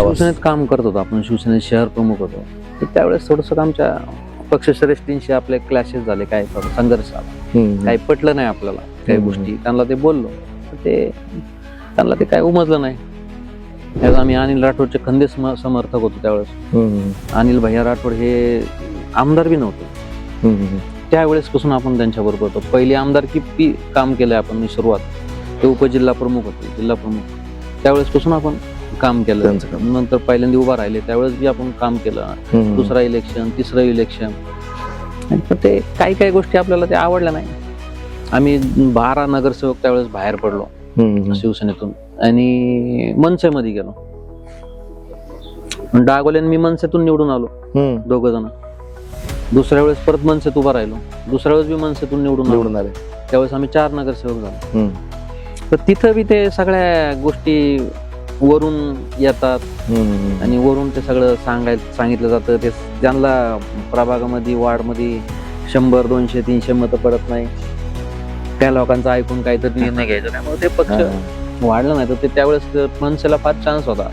शिवसेनेत काम करत होतो आपण, शिवसेनेत शहर प्रमुख होतो. तर त्यावेळेस थोडस आमच्या पक्षश्रेष्ठींशी आपले क्लॅशेस झाले, काय थोडं संघर्ष झाला, काही पटलं नाही आपल्याला काही गोष्टी, त्यांना ते बोललो ते त्यांना ते काय उमजलं नाही. त्यावेळेस आम्ही अनिल राठोडचे खंदे समर्थक होतो. त्यावेळेस अनिल भैया राठोड हे आमदार बी नव्हते. त्यावेळेस पासून आपण त्यांच्याबरोबर होतो. पहिली आमदारकी काम केलंय आपण सुरुवात, ते उपजिल्हा प्रमुख होते, जिल्हा प्रमुख, त्यावेळेस पासून आपण काम केलं. नंतर पहिल्यांदा उभा राहिले त्यावेळेस बी आपण काम केलं. दुसरा इलेक्शन, तिसरं इलेक्शन, ते काही काही गोष्टी आपल्याला त्या आवडल्या नाही. आम्ही 12 नगरसेवक त्यावेळेस बाहेर पडलो शिवसेनेतून आणि मनसेमध्ये गेलो. डागोले मी मनसेतून निवडून आलो, दोघ जण. दुसऱ्या वेळेस परत मनसेत उभा राहिलो, दुसऱ्या वेळेस बी मनसेतून निवडून आले. त्यावेळेस आम्ही 4 नगरसेवक झालो. तर तिथं बी ते सगळ्या गोष्टी वरून येतात आणि वरून ते सगळं सांगितलं जातं. ते ज्यांना प्रभागामध्ये वार्डमध्ये 100, 200, 300 मतं पडत नाही, त्या लोकांचं ऐकून काहीतरी निर्णय घ्यायचा. त्यामुळे ते पक्ष वाढलं नाही. तर ते त्यावेळेस मनसेला फार चान्स होता.